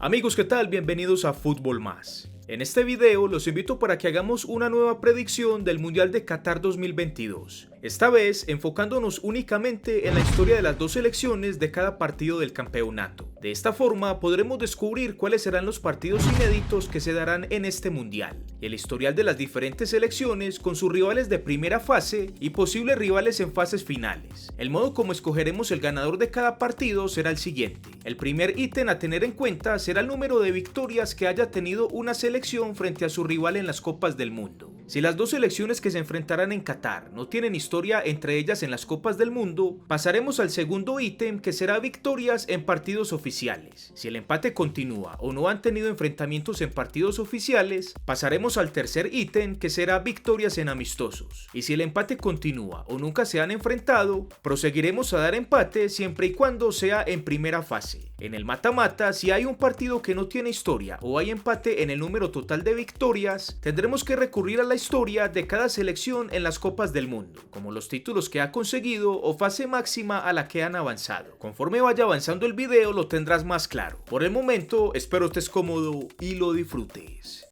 Amigos, ¿qué tal? Bienvenidos a Fútbol Más. En este video los invito para que hagamos una nueva predicción del Mundial de Qatar 2022. Esta vez enfocándonos únicamente en la historia de las dos selecciones de cada partido del campeonato. De esta forma podremos descubrir cuáles serán los partidos inéditos que se darán en este Mundial, y el historial de las diferentes selecciones con sus rivales de primera fase y posibles rivales en fases finales. El modo como escogeremos el ganador de cada partido será el siguiente. El primer ítem a tener en cuenta será el número de victorias que haya tenido una selección frente a su rival en las Copas del Mundo. Si las dos selecciones que se enfrentarán en Qatar no tienen historia entre ellas en las Copas del Mundo, pasaremos al segundo ítem, que será victorias en partidos oficiales. Si el empate continúa o no han tenido enfrentamientos en partidos oficiales, pasaremos al tercer ítem, que será victorias en amistosos. Y si el empate continúa o nunca se han enfrentado, proseguiremos a dar empate siempre y cuando sea en primera fase. En el mata-mata, si hay un partido que no tiene historia o hay empate en el número total de victorias, tendremos que recurrir a la historia de cada selección en las Copas del Mundo, como los títulos que ha conseguido o fase máxima a la que han avanzado. Conforme vaya avanzando el video lo tendrás más claro. Por el momento, espero estés cómodo y lo disfrutes.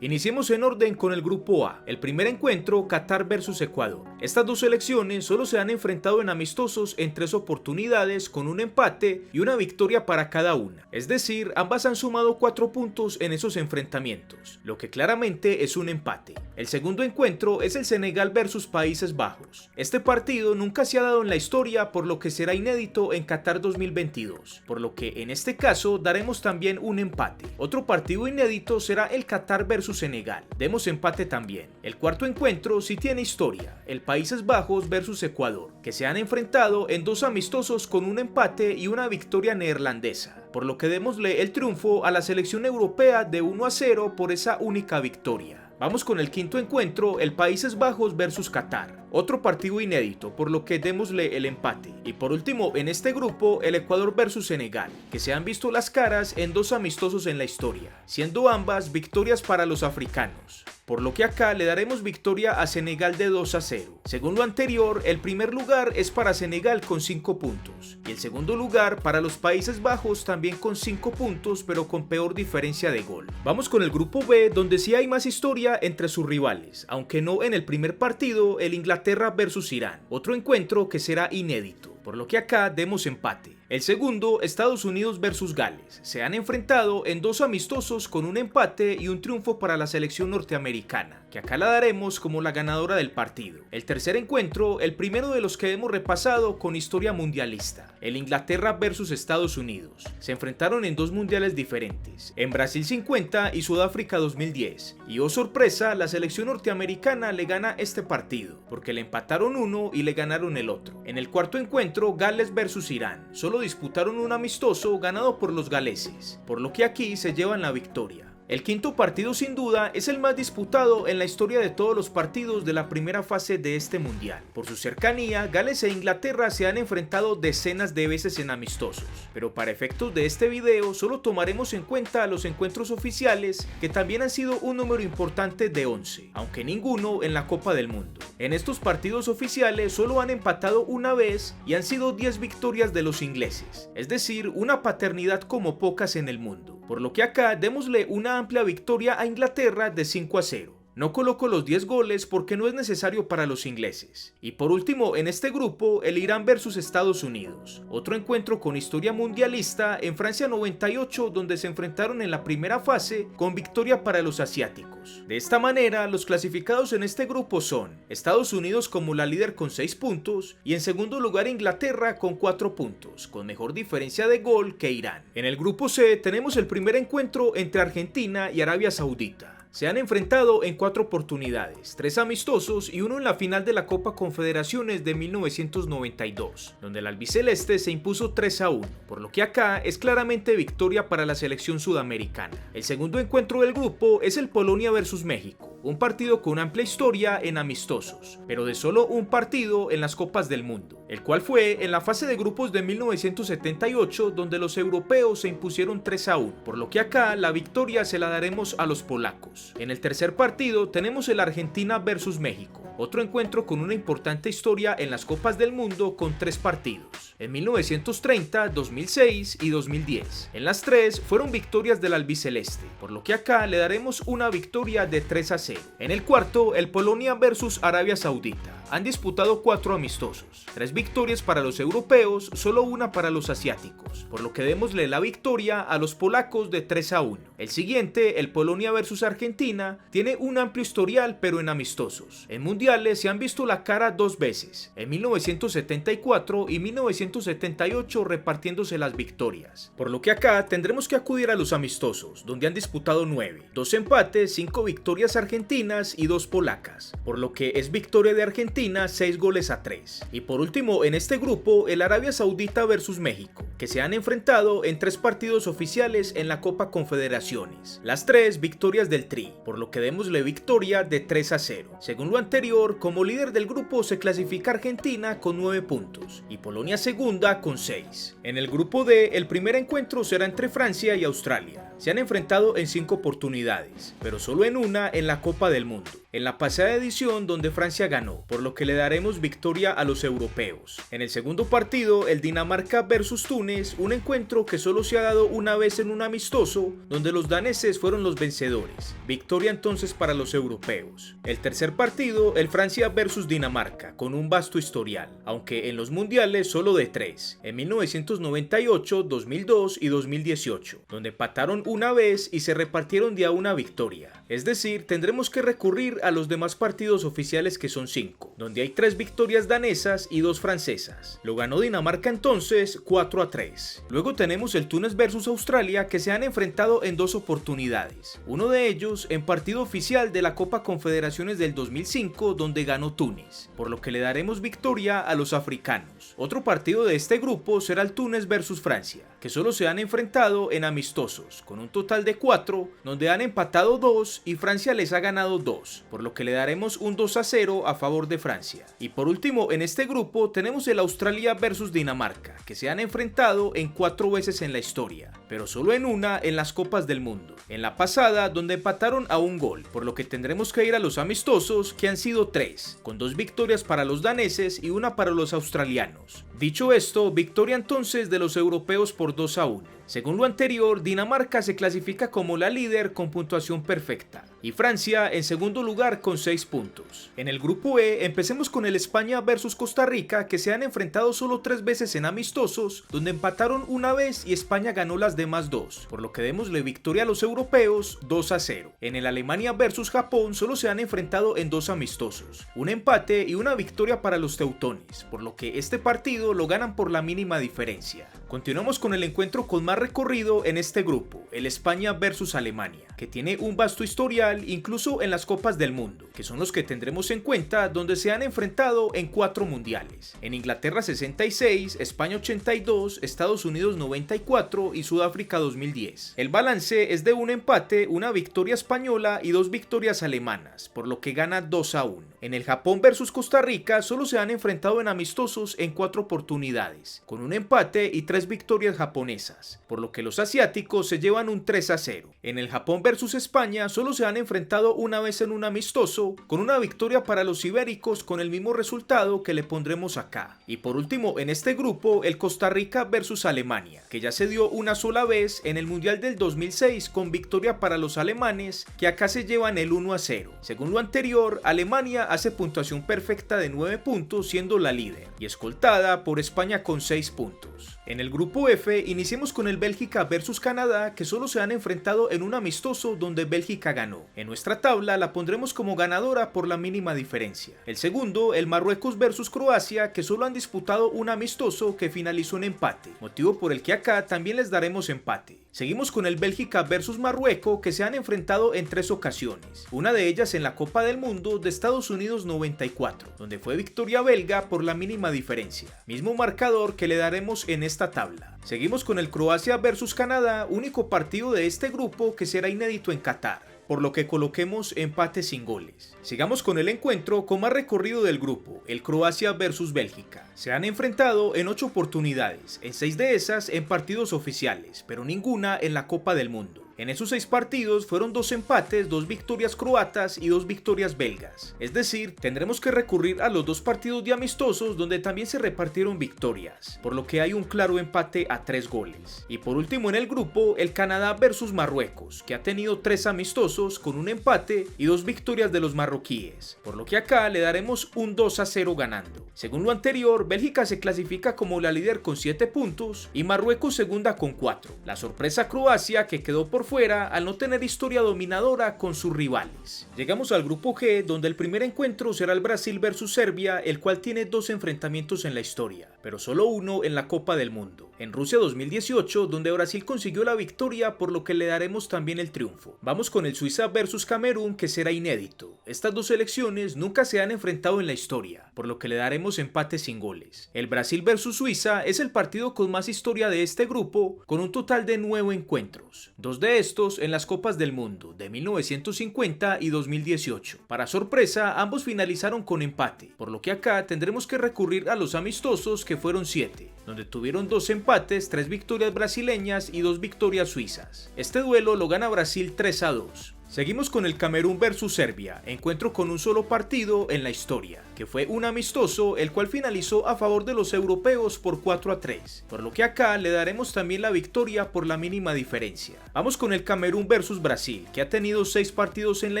Iniciemos en orden con el grupo A. El primer encuentro, Qatar vs Ecuador. Estas dos selecciones solo se han enfrentado en amistosos en 3 oportunidades, con un empate y una victoria para cada una. Es decir, ambas han sumado 4 puntos en esos enfrentamientos, lo que claramente es un empate. El segundo encuentro es el Senegal vs Países Bajos. Este partido nunca se ha dado en la historia, por lo que será inédito en Qatar 2022, por lo que en este caso daremos también un empate. Otro partido inédito será el Qatar vs Senegal. Demos empate también. El cuarto encuentro sí tiene historia, el Países Bajos vs Ecuador, que se han enfrentado en 2 amistosos con un empate y una victoria neerlandesa, por lo que démosle el triunfo a la selección europea de 1-0 por esa única victoria. Vamos con el quinto encuentro, el Países Bajos vs Qatar. Otro partido inédito, por lo que démosle el empate. Y por último, en este grupo, el Ecuador vs Senegal, que se han visto las caras en 2 amistosos en la historia, siendo ambas victorias para los africanos, por lo que acá le daremos victoria a Senegal de 2-0. Según lo anterior, el primer lugar es para Senegal con 5 puntos, y el segundo lugar para los Países Bajos también con 5 puntos, pero con peor diferencia de gol. Vamos con el grupo B, donde sí hay más historia entre sus rivales, aunque no en el primer partido, el Inglaterra vs Irán, otro encuentro que será inédito, por lo que acá demos empate. El segundo, Estados Unidos vs Gales. Se han enfrentado en 2 amistosos con un empate y un triunfo para la selección norteamericana, que acá la daremos como la ganadora del partido. El tercer encuentro, el primero de los que hemos repasado con historia mundialista, el Inglaterra vs Estados Unidos. Se enfrentaron en 2 mundiales diferentes, en Brasil 50 y Sudáfrica 2010, y oh sorpresa, la selección norteamericana le gana este partido, porque le empataron uno y le ganaron el otro. En el cuarto encuentro, Gales vs Irán. Solo disputaron un amistoso ganado por los galeses, por lo que aquí se llevan la victoria. El quinto partido sin duda es el más disputado en la historia de todos los partidos de la primera fase de este mundial. Por su cercanía, Gales e Inglaterra se han enfrentado decenas de veces en amistosos, pero para efectos de este video solo tomaremos en cuenta los encuentros oficiales, que también han sido un número importante de 11, aunque ninguno en la Copa del Mundo. En estos partidos oficiales solo han empatado una vez y han sido 10 victorias de los ingleses, es decir, una paternidad como pocas en el mundo, por lo que acá démosle una amplia victoria a Inglaterra de 5-0. No coloco los 10 goles porque no es necesario para los ingleses. Y por último, en este grupo, el Irán vs Estados Unidos. Otro encuentro con historia mundialista en Francia 98, donde se enfrentaron en la primera fase con victoria para los asiáticos. De esta manera, los clasificados en este grupo son Estados Unidos como la líder con 6 puntos y en segundo lugar Inglaterra con 4 puntos, con mejor diferencia de gol que Irán. En el grupo C tenemos el primer encuentro entre Argentina y Arabia Saudita. Se han enfrentado en 4 oportunidades, 3 amistosos y uno en la final de la Copa Confederaciones de 1992, donde el albiceleste se impuso 3-1, por lo que acá es claramente victoria para la selección sudamericana. El segundo encuentro del grupo es el Polonia vs México. un partido con amplia historia en amistosos, pero de solo un partido en las Copas del Mundo, el cual fue en la fase de grupos de 1978, donde los europeos se impusieron 3-1, por lo que acá la victoria se la daremos a los polacos. En el tercer partido tenemos el Argentina versus México, otro encuentro con una importante historia en las Copas del Mundo con 3 partidos, en 1930, 2006 y 2010. En las 3 fueron victorias del albiceleste, por lo que acá le daremos una victoria de 3-0. En el cuarto, el Polonia versus Arabia Saudita. Han disputado 4 amistosos, 3 victorias para los europeos, solo una para los asiáticos, por lo que démosle la victoria a los polacos de 3-1. El siguiente, el Polonia versus Argentina, tiene un amplio historial pero en amistosos. En mundiales se han visto la cara 2 veces, en 1974 y 1978 repartiéndose las victorias, por lo que acá tendremos que acudir a los amistosos, donde han disputado 9, 2 empates, 5 victorias argentinas y 2 polacas, por lo que es victoria de Argentina 6-3. Y por último en este grupo, el Arabia Saudita versus México, que se han enfrentado en 3 partidos oficiales en la Copa Confederaciones, las 3 victorias del Tri, por lo que démosle victoria de 3-0. Según lo anterior, como líder del grupo se clasifica Argentina con 9 puntos y Polonia segunda con 6. En el grupo D, el primer encuentro será entre Francia y Australia. Se han enfrentado en 5 oportunidades, pero solo en una en la Copa del Mundo, en la pasada edición donde Francia ganó, por lo que le daremos victoria a los europeos. En el segundo partido, el Dinamarca versus Túnez, un encuentro que solo se ha dado una vez en un amistoso, donde los daneses fueron los vencedores. Victoria entonces para los europeos. El tercer partido, el Francia versus Dinamarca, con un vasto historial, aunque en los mundiales solo de 3, en 1998, 2002 y 2018, donde empataron una vez y se repartieron de a una victoria. Es decir, tendremos que recurrir a los demás partidos oficiales, que son 5, donde hay 3 victorias danesas y 2 francesas. Lo ganó Dinamarca entonces 4-3. Luego tenemos el Túnez versus Australia, que se han enfrentado en 2 oportunidades, uno de ellos en partido oficial de la Copa Confederaciones del 2005, donde ganó Túnez, por lo que le daremos victoria a los africanos. Otro partido de este grupo será el Túnez versus Francia, que solo se han enfrentado en amistosos, con un total de 4, donde han empatado 2 y Francia les ha ganado 2, por lo que le daremos un 2-0 a favor de Francia. Y por último en este grupo tenemos el Australia versus Dinamarca, que se han enfrentado en 4 veces en la historia, pero solo en una en las Copas del Mundo, en la pasada donde empataron a un gol, por lo que tendremos que ir a los amistosos, que han sido 3, con 2 victorias para los daneses y una para los australianos. Dicho esto, victoria entonces de los europeos por 2-1. Según lo anterior, Dinamarca se clasifica como la líder con puntuación perfecta y Francia en segundo lugar con 6 puntos. En el grupo E, empecemos con el España versus Costa Rica, que se han enfrentado solo 3 veces en amistosos, donde empataron una vez y España ganó las demás 2, por lo que démosle victoria a los europeos 2-0. En el Alemania versus Japón solo se han enfrentado en 2 amistosos, un empate y una victoria para los teutones, por lo que este partido lo ganan por la mínima diferencia. Continuamos con el encuentro con más recorrido en este grupo, el España versus Alemania, que tiene un vasto historial incluso en las Copas del Mundo, que son los que tendremos en cuenta, donde se han enfrentado en 4 mundiales, en Inglaterra 66, España 82, Estados Unidos 94 y Sudáfrica 2010. El balance es de un empate, una victoria española y 2 victorias alemanas, por lo que gana 2-1. En el Japón versus Costa Rica solo se han enfrentado en amistosos en 4 oportunidades, con un empate y 3 victorias japonesas, por lo que los asiáticos se llevan un 3-0. En el Japón versus España solo se han enfrentado una vez en un amistoso, con una victoria para los ibéricos con el mismo resultado que le pondremos acá. Y por último en este grupo, el Costa Rica versus Alemania, que ya se dio una sola vez en el Mundial del 2006 con victoria para los alemanes, que acá se llevan el 1-0. Según lo anterior, Alemania hace puntuación perfecta de 9 puntos siendo la líder, y escoltada por España con 6 puntos. En el grupo F iniciemos con el Bélgica versus Canadá, que solo se han enfrentado en un amistoso donde Bélgica ganó. En nuestra tabla la pondremos como ganadora por la mínima diferencia. El segundo, el Marruecos versus Croacia, que solo han disputado un amistoso que finalizó en empate, motivo por el que acá también les daremos empate. Seguimos con el Bélgica versus Marruecos, que se han enfrentado en 3 ocasiones, una de ellas en la Copa del Mundo de Estados Unidos 94, donde fue victoria belga por la mínima diferencia, mismo marcador que le daremos en esta tabla. Seguimos con el Croacia versus Canadá, único partido de este grupo que será inédito en Qatar. por lo que coloquemos empate sin goles. Sigamos con el encuentro con más recorrido del grupo, el Croacia versus Bélgica. Se han enfrentado en 8 oportunidades, en 6 de esas en partidos oficiales, pero ninguna en la Copa del Mundo. En esos 6 partidos fueron 2 empates, 2 victorias croatas y 2 victorias belgas. Es decir, tendremos que recurrir a los 2 partidos de amistosos donde también se repartieron victorias, por lo que hay un claro empate a 3 goles. Y por último en el grupo, el Canadá versus Marruecos, que ha tenido 3 amistosos con un empate y 2 victorias de los marroquíes, por lo que acá le daremos un 2-0 ganando. Según lo anterior, Bélgica se clasifica como la líder con 7 puntos y Marruecos segunda con 4. La sorpresa Croacia, que quedó por fuera al no tener historia dominadora con sus rivales. Llegamos al grupo G, donde el primer encuentro será el Brasil versus Serbia, el cual tiene 2 enfrentamientos en la historia, pero solo uno en la Copa del Mundo, en Rusia 2018, donde Brasil consiguió la victoria, por lo que le daremos también el triunfo. Vamos con el Suiza versus Camerún, que será inédito. Estas 2 selecciones nunca se han enfrentado en la historia, por lo que le daremos empate sin goles. El Brasil versus Suiza es el partido con más historia de este grupo, con un total de 9 encuentros, 2 de estos en las Copas del Mundo de 1950 y 2018. Para sorpresa, ambos finalizaron con empate, por lo que acá tendremos que recurrir a los amistosos, que fueron 7, donde tuvieron 2 empates, 3 victorias brasileñas y 2 victorias suizas. Este duelo lo gana Brasil 3-2. Seguimos con el Camerún versus Serbia, encuentro con un solo partido en la historia, que fue un amistoso, el cual finalizó a favor de los europeos por 4-3, por lo que acá le daremos también la victoria por la mínima diferencia. Vamos con el Camerún versus Brasil, que ha tenido 6 partidos en la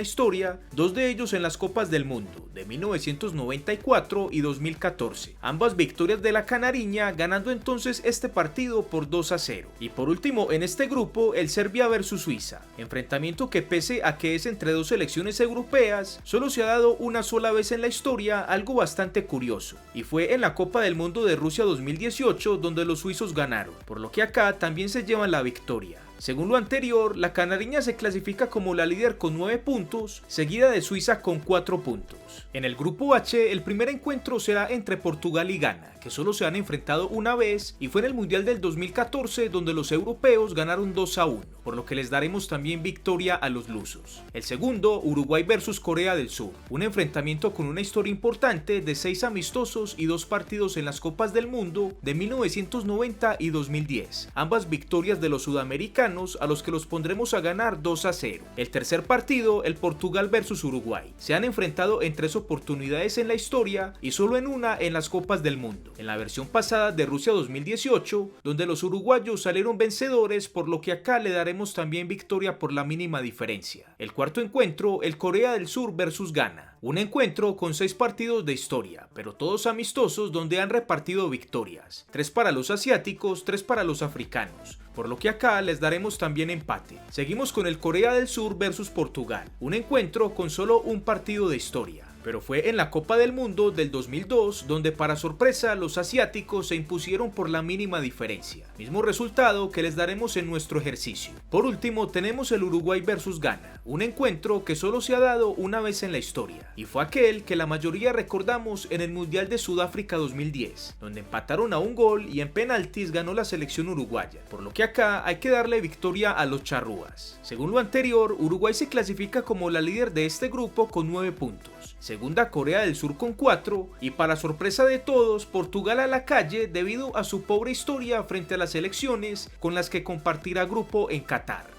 historia, 2 de ellos en las Copas del Mundo, de 1994 y 2014. Ambas victorias de la Canariña, ganando entonces este partido por 2-0. Y por último en este grupo, el Serbia versus Suiza, enfrentamiento que pese a que es entre 2 selecciones europeas, solo se ha dado una sola vez en la historia, algo bastante curioso, y fue en la Copa del Mundo de Rusia 2018, donde los suizos ganaron, por lo que acá también se llevan la victoria. Según lo anterior, la Canariña se clasifica como la líder con 9 puntos, seguida de Suiza con 4 puntos. En el grupo H, el primer encuentro será entre Portugal y Ghana, que solo se han enfrentado una vez, y fue en el Mundial del 2014, donde los europeos ganaron 2-1, por lo que les daremos también victoria a los lusos. El segundo, Uruguay versus Corea del Sur, un enfrentamiento con una historia importante de 6 amistosos y 2 partidos en las Copas del Mundo de 1990 y 2010, ambas victorias de los sudamericanos, a los que los pondremos a ganar 2-0. El tercer partido, el Portugal versus Uruguay, se han enfrentado en 3 oportunidades en la historia y solo en una en las Copas del Mundo, en la versión pasada de Rusia 2018, donde los uruguayos salieron vencedores, por lo que acá le daremos también victoria por la mínima diferencia. El cuarto encuentro, el Corea del Sur versus Ghana, un encuentro con 6 partidos de historia, pero todos amistosos, donde han repartido victorias, 3 para los asiáticos, 3 para los africanos, por lo que acá les daremos también empate. Seguimos con el Corea del Sur versus Portugal, un encuentro con solo un partido de historia, pero fue en la Copa del Mundo del 2002, donde para sorpresa los asiáticos se impusieron por la mínima diferencia, mismo resultado que les daremos en nuestro ejercicio. Por último tenemos el Uruguay versus Ghana, un encuentro que solo se ha dado una vez en la historia, y fue aquel que la mayoría recordamos en el Mundial de Sudáfrica 2010, donde empataron a un gol y en penaltis ganó la selección uruguaya, por lo que acá hay que darle victoria a los charrúas. Según lo anterior, Uruguay se clasifica como la líder de este grupo con 9 puntos, segunda Corea del Sur con 4 y para sorpresa de todos, Portugal a la calle debido a su pobre historia frente a las selecciones con las que compartirá grupo en Qatar.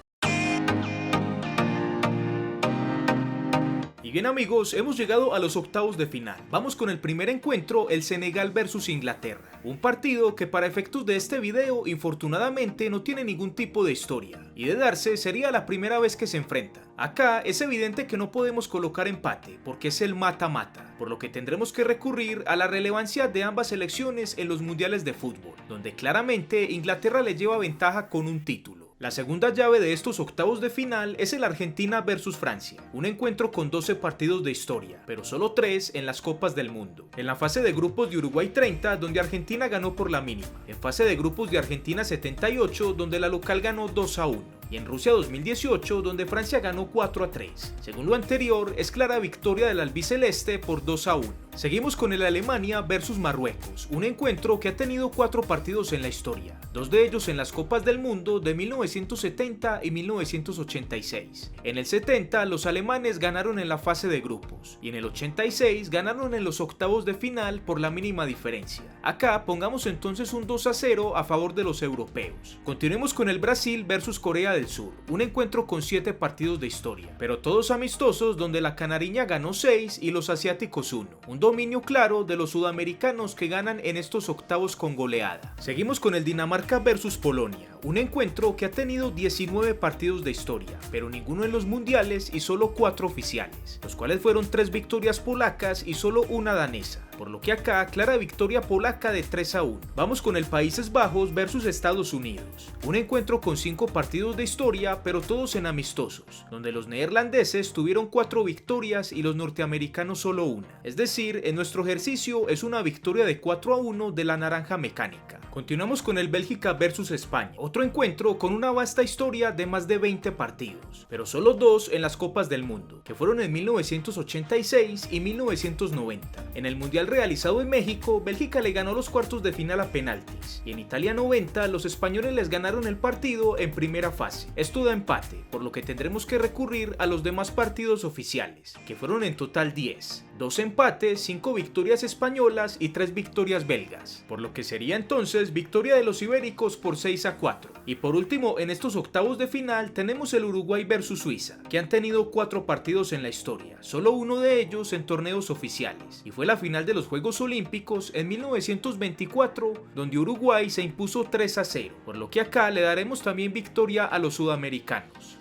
Y bien amigos, hemos llegado a los octavos de final. Vamos con el primer encuentro, el Senegal versus Inglaterra. Un partido que para efectos de este video, infortunadamente no tiene ningún tipo de historia. Y de darse, sería la primera vez que se enfrentan. Acá es evidente que no podemos colocar empate, porque es el mata-mata. Por lo que tendremos que recurrir a la relevancia de ambas selecciones en los mundiales de fútbol, donde claramente Inglaterra le lleva ventaja con un título. La segunda llave de estos octavos de final es el Argentina versus Francia, un encuentro con 12 partidos de historia, pero solo 3 en las Copas del Mundo. En la fase de grupos de Uruguay 30, donde Argentina ganó por la mínima. En fase de grupos de Argentina 78, donde la local ganó 2-1. y en Rusia 2018, donde Francia ganó 4-3. Según lo anterior, es clara victoria del albiceleste por 2-1. Seguimos con el Alemania versus Marruecos, un encuentro que ha tenido 4 partidos en la historia, 2 de ellos en las Copas del Mundo de 1970 y 1986. En el 70 los alemanes ganaron en la fase de grupos y en el 86 ganaron en los octavos de final por la mínima diferencia. Acá pongamos entonces un 2-0 a favor de los europeos. Continuemos con el Brasil versus Corea del Sur, un encuentro con 7 partidos de historia, pero todos amistosos donde la canariña ganó 6 y los asiáticos 1. Un dominio claro de los sudamericanos que ganan en estos octavos con goleada. Seguimos con el Dinamarca versus Polonia, un encuentro que ha tenido 19 partidos de historia, pero ninguno en los mundiales y solo 4 oficiales, los cuales fueron 3 victorias polacas y solo una danesa, por lo que acá clara victoria polaca de 3-1. Vamos con el Países Bajos versus Estados Unidos, un encuentro con 5 partidos de historia, pero todos en amistosos, donde los neerlandeses tuvieron 4 victorias y los norteamericanos solo una, es decir, en nuestro ejercicio es una victoria de 4-1 de la naranja mecánica. Continuamos con el Bélgica versus España, otro encuentro con una vasta historia de más de 20 partidos, pero solo 2 en las Copas del Mundo, que fueron en 1986 y 1990. En el Mundial realizado en México, Bélgica le ganó los cuartos de final a penaltis, y en Italia 90 los españoles les ganaron el partido en primera fase. Esto da empate, por lo que tendremos que recurrir a los demás partidos oficiales, que fueron en total 10. 2 empates, 5 victorias españolas y 3 victorias belgas, por lo que sería entonces victoria de los ibéricos por 6-4. Y por último, en estos octavos de final tenemos el Uruguay versus Suiza, que han tenido 4 partidos en la historia, solo uno de ellos en torneos oficiales, y fue la final de los Juegos Olímpicos en 1924, donde Uruguay se impuso 3-0, por lo que acá le daremos también victoria a los sudamericanos.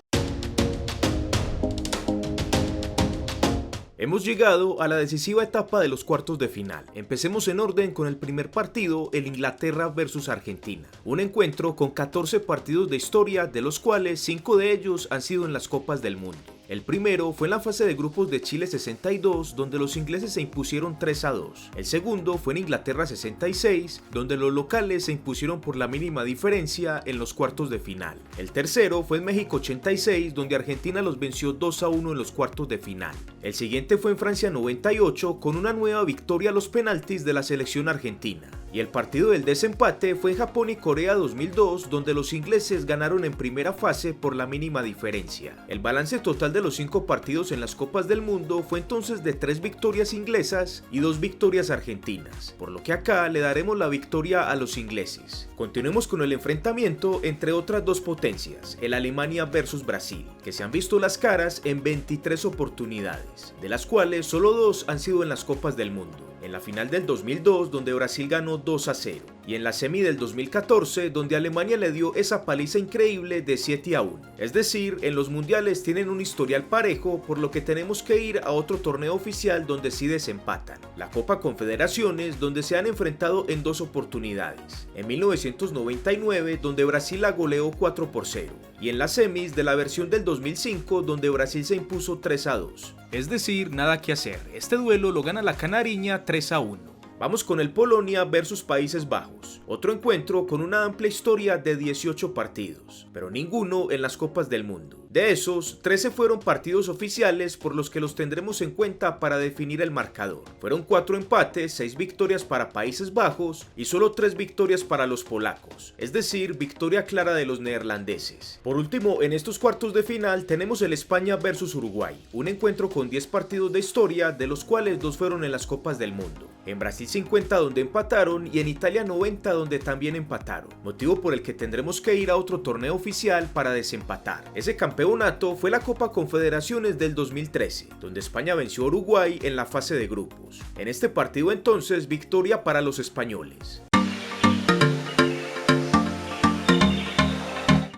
Hemos llegado a la decisiva etapa de los cuartos de final. Empecemos en orden con el primer partido, el Inglaterra versus Argentina. Un encuentro con 14 partidos de historia, de los cuales 5 de ellos han sido en las Copas del Mundo. El primero fue en la fase de grupos de Chile 62, donde los ingleses se impusieron 3-2. El segundo fue en Inglaterra 66, donde los locales se impusieron por la mínima diferencia en los cuartos de final. El tercero fue en México 86, donde Argentina los venció 2-1 en los cuartos de final. El siguiente fue en Francia 98, con una nueva victoria a los penaltis de la selección argentina. Y el partido del desempate fue en Japón y Corea 2002, donde los ingleses ganaron en primera fase por la mínima diferencia. El balance total de los 5 partidos en las Copas del Mundo fue entonces de 3 victorias inglesas y 2 victorias argentinas, por lo que acá le daremos la victoria a los ingleses. Continuemos con el enfrentamiento entre otras 2 potencias, el Alemania versus Brasil, que se han visto las caras en 23 oportunidades, de las cuales solo 2 han sido en las Copas del Mundo. En la final del 2002, donde Brasil ganó 2-0, y en la semi del 2014, donde Alemania le dio esa paliza increíble de 7-1. Es decir, en los mundiales tienen un historial parejo, por lo que tenemos que ir a otro torneo oficial donde sí desempatan, la Copa Confederaciones, donde se han enfrentado en 2 oportunidades. En 1999, donde Brasil la goleó 4-0, y en las semis de la versión del 2005, donde Brasil se impuso 3-2. Es decir, nada que hacer, este duelo lo gana la canariña 3-1. Vamos con el Polonia versus Países Bajos, otro encuentro con una amplia historia de 18 partidos, pero ninguno en las Copas del Mundo. De esos, 13 fueron partidos oficiales por los que los tendremos en cuenta para definir el marcador. Fueron 4 empates, 6 victorias para Países Bajos y solo 3 victorias para los polacos, es decir, victoria clara de los neerlandeses. Por último, en estos cuartos de final tenemos el España versus Uruguay, un encuentro con 10 partidos de historia, de los cuales 2 fueron en las Copas del Mundo. En Brasil 50, donde empataron, y en Italia 90, donde también empataron, motivo por el que tendremos que ir a otro torneo oficial para desempatar. Ese campeonato fue la Copa Confederaciones del 2013, donde España venció a Uruguay en la fase de grupos. En este partido entonces, victoria para los españoles.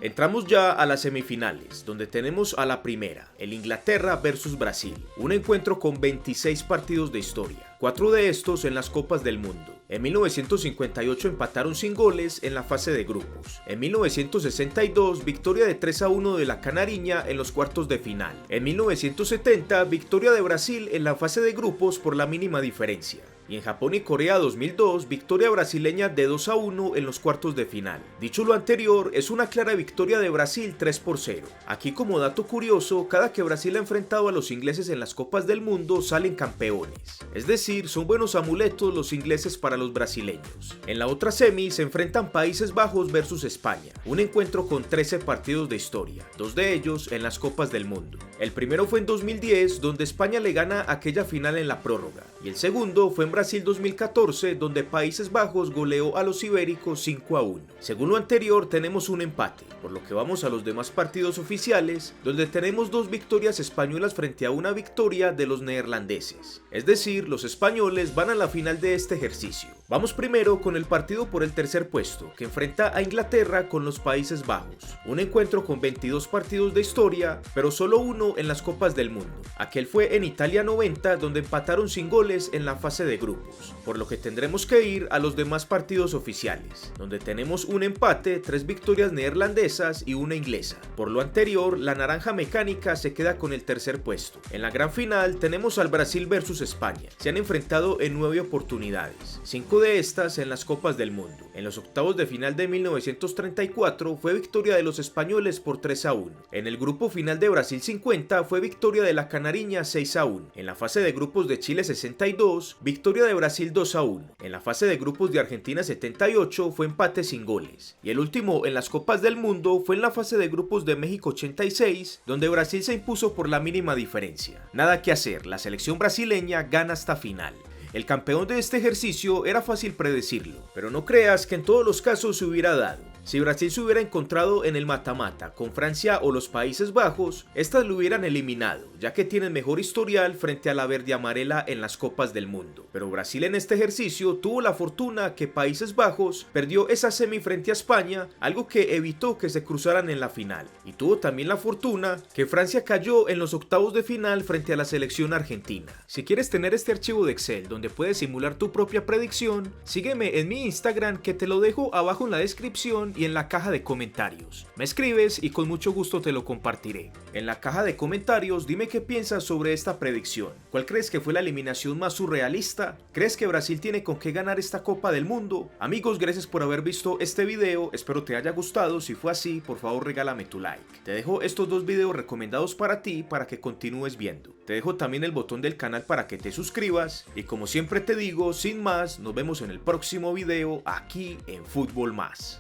Entramos ya a las semifinales, donde tenemos a la primera, el Inglaterra versus Brasil, un encuentro con 26 partidos de historia, 4 de estos en las Copas del Mundo. En 1958 empataron sin goles en la fase de grupos. En 1962, victoria de 3-1 de la canariña en los cuartos de final. En 1970, victoria de Brasil en la fase de grupos por la mínima diferencia. y en Japón y Corea 2002 victoria brasileña de 2-1 en los cuartos de final. Dicho lo anterior, es una clara victoria de Brasil 3-0. Aquí como dato curioso, cada que Brasil ha enfrentado a los ingleses en las Copas del Mundo salen campeones, es decir, son buenos amuletos los ingleses para los brasileños. En la otra semi se enfrentan Países Bajos versus España, un encuentro con 13 partidos de historia, 2 de ellos en las Copas del Mundo. El primero fue en 2010, donde España le gana aquella final en la prórroga, y el segundo fue en Brasil 2014, donde Países Bajos goleó a los ibéricos 5-1. Según lo anterior, tenemos un empate, por lo que vamos a los demás partidos oficiales, donde tenemos 2 victorias españolas frente a una victoria de los neerlandeses. Es decir, los españoles van a la final de este ejercicio. Vamos primero con el partido por el tercer puesto, que enfrenta a Inglaterra con los Países Bajos. Un encuentro con 22 partidos de historia, pero solo uno en las Copas del Mundo. Aquel fue en Italia 90, donde empataron sin goles en la fase de grupos, por lo que tendremos que ir a los demás partidos oficiales, donde tenemos un empate, 3 victorias neerlandesas y una inglesa. Por lo anterior, la naranja mecánica se queda con el tercer puesto. En la gran final tenemos al Brasil versus España. Se han enfrentado en 9 oportunidades, 5 de estas en las Copas del Mundo. En los octavos de final de 1934 fue victoria de los españoles por 3-1. En el grupo final de Brasil 50 fue victoria de la Canariña 6-1. En la fase de grupos de Chile 62, victoria de Brasil 2-1. En la fase de grupos de Argentina 78 fue empate sin goles. Y el último en las Copas del Mundo fue en la fase de grupos de México 86, donde Brasil se impuso por la mínima diferencia. Nada que hacer, la selección brasileña gana hasta final. El campeón de este ejercicio era fácil predecirlo, pero no creas que en todos los casos se hubiera dado. Si Brasil se hubiera encontrado en el mata-mata con Francia o los Países Bajos, estas lo hubieran eliminado, ya que tienen mejor historial frente a la verde amarela en las Copas del Mundo. Pero Brasil en este ejercicio tuvo la fortuna que Países Bajos perdió esa semi frente a España, algo que evitó que se cruzaran en la final. Y tuvo también la fortuna que Francia cayó en los octavos de final frente a la selección argentina. Si quieres tener este archivo de Excel donde puedes simular tu propia predicción, sígueme en mi Instagram, que te lo dejo abajo en la descripción y en la caja de comentarios. Me escribes y con mucho gusto te lo compartiré. En la caja de comentarios dime qué piensas sobre esta predicción. ¿Cuál crees que fue la eliminación más surrealista? ¿Crees que Brasil tiene con qué ganar esta Copa del Mundo? Amigos, gracias por haber visto este video, espero te haya gustado. Si fue así, por favor regálame tu like. Te dejo estos 2 videos recomendados para ti para que continúes viendo. Te dejo también el botón del canal para que te suscribas y como siempre te digo, sin más, nos vemos en el próximo video aquí en Fútbol Más.